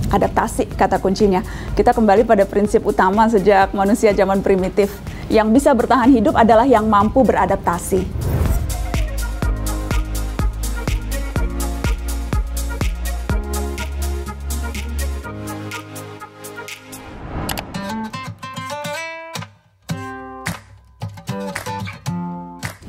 Adaptasi kata kuncinya. Kita kembali pada prinsip utama sejak manusia zaman primitif. Yang bisa bertahan hidup adalah yang mampu beradaptasi.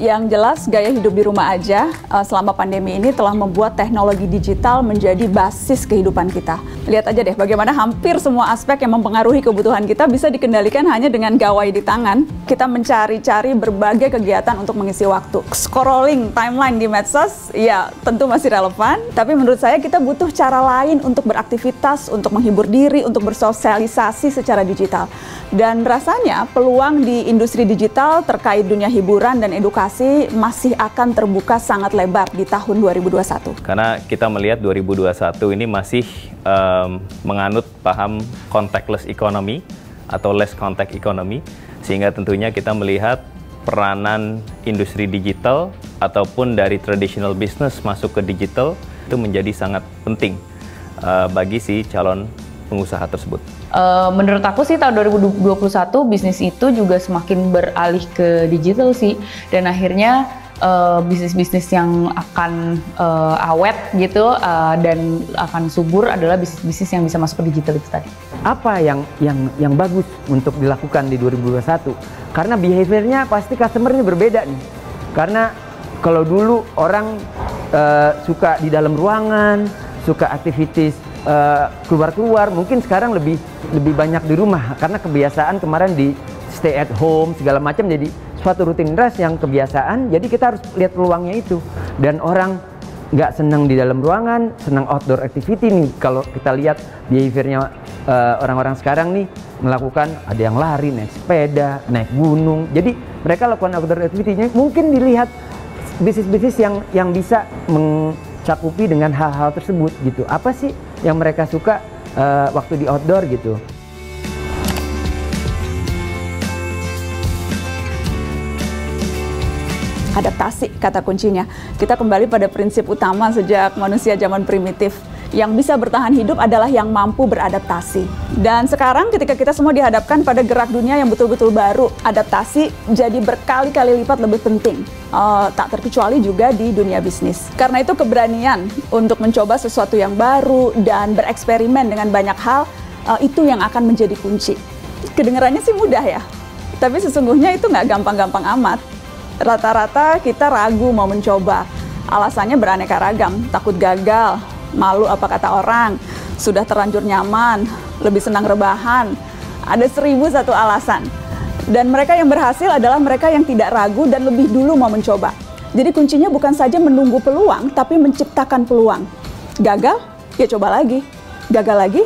Yang jelas, gaya hidup di rumah aja selama pandemi ini telah membuat teknologi digital menjadi basis kehidupan kita. Lihat aja deh bagaimana hampir semua aspek yang mempengaruhi kebutuhan kita bisa dikendalikan hanya dengan gawai di tangan. Kita mencari-cari berbagai kegiatan untuk mengisi waktu. Scrolling timeline di medsos, ya tentu masih relevan. Tapi menurut saya kita butuh cara lain untuk beraktivitas, untuk menghibur diri, untuk bersosialisasi secara digital. Dan rasanya peluang di industri digital terkait dunia hiburan dan edukasi masih akan terbuka sangat lebar di tahun 2021. Karena kita melihat 2021 ini masih menganut paham contactless economy atau less contact economy, sehingga tentunya kita melihat peranan industri digital ataupun dari traditional business masuk ke digital itu menjadi sangat penting bagi si calon pengusaha tersebut. Menurut aku sih tahun 2021 bisnis itu juga semakin beralih ke digital sih, dan akhirnya bisnis-bisnis yang akan awet gitu dan akan subur adalah bisnis-bisnis yang bisa masuk ke digital itu tadi. Apa yang bagus untuk dilakukan di 2021? Karena behaviornya pasti customernya berbeda nih. Karena kalau dulu orang suka di dalam ruangan, suka aktivitas keluar-keluar, mungkin sekarang lebih banyak di rumah karena kebiasaan kemarin di stay at home segala macam, jadi suatu rutinitas yang kebiasaan. Jadi kita harus lihat peluangnya itu, dan orang nggak senang di dalam ruangan, senang outdoor activity nih. Kalau kita lihat behaviornya orang-orang sekarang nih melakukan, ada yang lari, naik sepeda, naik gunung, jadi mereka lakukan outdoor activity-nya. Mungkin dilihat bisnis-bisnis yang bisa mencakupi dengan hal-hal tersebut gitu. Apa sih yang mereka suka waktu di outdoor gitu. Adaptasi kata kuncinya. Kita kembali pada prinsip utama sejak manusia zaman primitif. Yang bisa bertahan hidup adalah yang mampu beradaptasi. Dan sekarang ketika kita semua dihadapkan pada gerak dunia yang betul-betul baru, adaptasi jadi berkali-kali lipat lebih penting. Tak terkecuali juga di dunia bisnis. Karena itu keberanian untuk mencoba sesuatu yang baru dan bereksperimen dengan banyak hal, itu yang akan menjadi kunci. Kedengarannya sih mudah ya, tapi sesungguhnya itu nggak gampang-gampang amat. Rata-rata kita ragu mau mencoba. Alasannya beraneka ragam, takut gagal, malu apa kata orang, sudah terlanjur nyaman, lebih senang rebahan. Ada 1001 alasan. Dan mereka yang berhasil adalah mereka yang tidak ragu dan lebih dulu mau mencoba. Jadi kuncinya bukan saja menunggu peluang, tapi menciptakan peluang. Gagal? Ya coba lagi. Gagal lagi?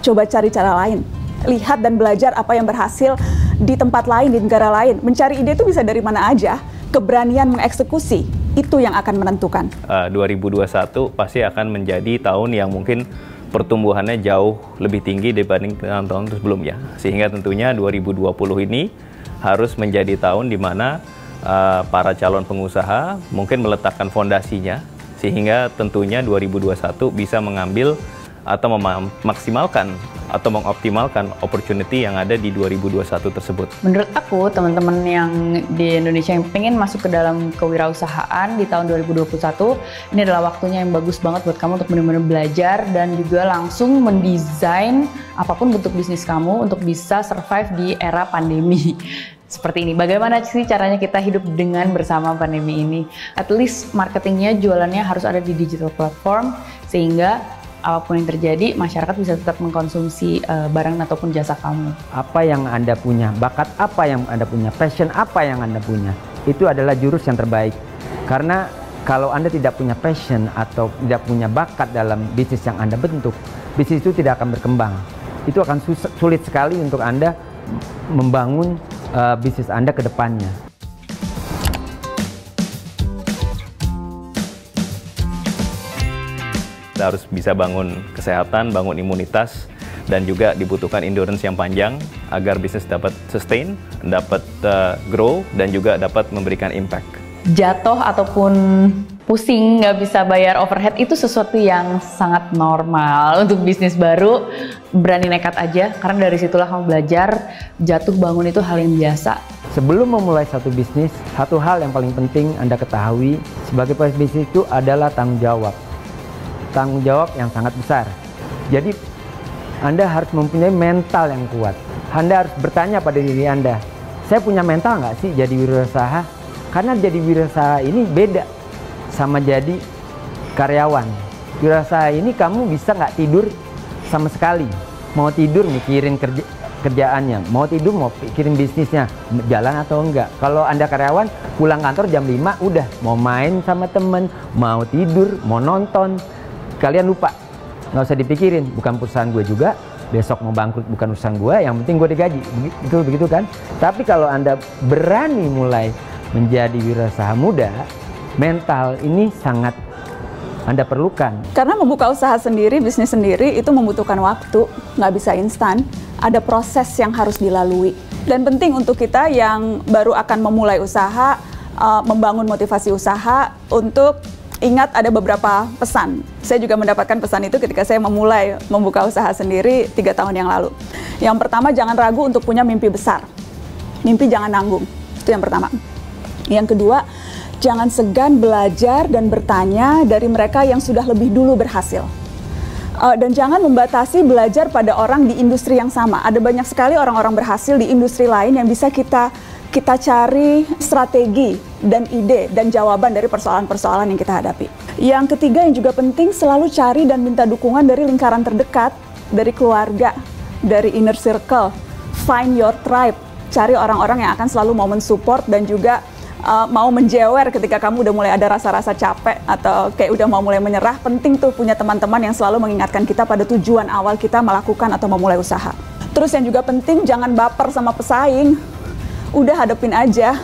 Coba cari cara lain. Lihat dan belajar apa yang berhasil di tempat lain, di negara lain. Mencari ide itu bisa dari mana aja. Keberanian mengeksekusi, itu yang akan menentukan. 2021 pasti akan menjadi tahun yang mungkin pertumbuhannya jauh lebih tinggi dibanding tahun-tahun sebelumnya. Sehingga tentunya 2020 ini harus menjadi tahun di mana para calon pengusaha mungkin meletakkan fondasinya, sehingga tentunya 2021 bisa mengambil atau memaksimalkan atau mengoptimalkan opportunity yang ada di 2021 tersebut. Menurut aku, teman-teman yang di Indonesia yang pengen masuk ke dalam kewirausahaan di tahun 2021, ini adalah waktunya yang bagus banget buat kamu untuk benar-benar belajar dan juga langsung mendesain apapun bentuk bisnis kamu untuk bisa survive di era pandemi. Seperti ini, bagaimana sih caranya kita hidup dengan bersama pandemi ini? At least marketingnya, jualannya harus ada di digital platform, sehingga apapun yang terjadi, masyarakat bisa tetap mengkonsumsi barang ataupun jasa kamu. Apa yang Anda punya, bakat apa yang Anda punya, passion apa yang Anda punya, itu adalah jurus yang terbaik. Karena kalau Anda tidak punya passion atau tidak punya bakat dalam bisnis yang Anda bentuk, bisnis itu tidak akan berkembang. Itu akan sulit sekali untuk Anda membangun bisnis Anda ke depannya. Kita harus bisa bangun kesehatan, bangun imunitas, dan juga dibutuhkan endurance yang panjang agar bisnis dapat sustain, dapat grow, dan juga dapat memberikan impact. Jatuh ataupun pusing, nggak bisa bayar overhead, itu sesuatu yang sangat normal untuk bisnis baru. Berani nekat aja, karena dari situlah kamu belajar jatuh bangun itu hal yang biasa. Sebelum memulai satu bisnis, satu hal yang paling penting Anda ketahui sebagai pebisnis itu adalah tanggung jawab. Tanggung jawab yang sangat besar. Jadi Anda harus mempunyai mental yang kuat. Anda harus bertanya pada diri Anda, saya punya mental nggak sih jadi wirausaha? Karena jadi wirausaha ini beda sama jadi karyawan. Wirausaha ini kamu bisa nggak tidur sama sekali. Mau tidur mikirin kerjaannya, mau tidur mau pikirin bisnisnya, jalan atau enggak. Kalau Anda karyawan, pulang kantor jam 5, udah mau main sama temen, mau tidur, mau nonton, kalian lupa. Nggak usah dipikirin, bukan perusahaan gue juga, besok mau bangkrut bukan urusan gue, yang penting gue digaji. Begitu kan? Tapi kalau Anda berani mulai menjadi wirausaha muda, mental ini sangat Anda perlukan. Karena membuka usaha sendiri, bisnis sendiri itu membutuhkan waktu, nggak bisa instan. Ada proses yang harus dilalui. Dan penting untuk kita yang baru akan memulai usaha, membangun motivasi usaha, untuk ingat ada beberapa pesan. Saya juga mendapatkan pesan itu ketika saya memulai membuka usaha sendiri 3 tahun yang lalu. Yang pertama, jangan ragu untuk punya mimpi besar. Mimpi jangan nanggung, itu yang pertama. Yang kedua, jangan segan belajar dan bertanya dari mereka yang sudah lebih dulu berhasil. Dan jangan membatasi belajar pada orang di industri yang sama. Ada banyak sekali orang-orang berhasil di industri lain yang bisa kita cari strategi dan ide dan jawaban dari persoalan-persoalan yang kita hadapi. Yang ketiga yang juga penting, selalu cari dan minta dukungan dari lingkaran terdekat, dari keluarga, dari inner circle. Find your tribe. Cari orang-orang yang akan selalu mau mensupport dan juga mau menjewer ketika kamu udah mulai ada rasa-rasa capek atau kayak udah mau mulai menyerah. Penting tuh punya teman-teman yang selalu mengingatkan kita pada tujuan awal kita melakukan atau memulai usaha. Terus yang juga penting, jangan baper sama pesaing. Udah hadepin aja,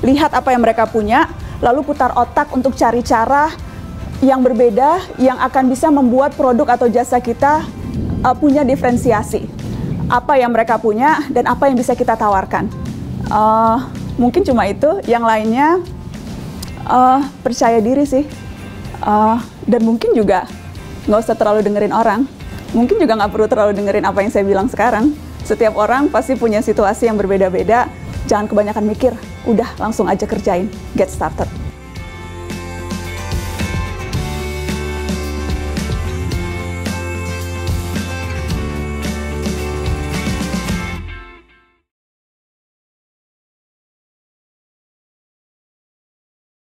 lihat apa yang mereka punya, lalu putar otak untuk cari cara yang berbeda yang akan bisa membuat produk atau jasa kita punya diferensiasi. Apa yang mereka punya dan apa yang bisa kita tawarkan. Mungkin cuma itu, yang lainnya percaya diri sih. Dan mungkin juga nggak usah terlalu dengerin orang. Mungkin juga nggak perlu terlalu dengerin apa yang saya bilang sekarang. Setiap orang pasti punya situasi yang berbeda-beda. Jangan kebanyakan mikir, udah langsung aja kerjain, get started.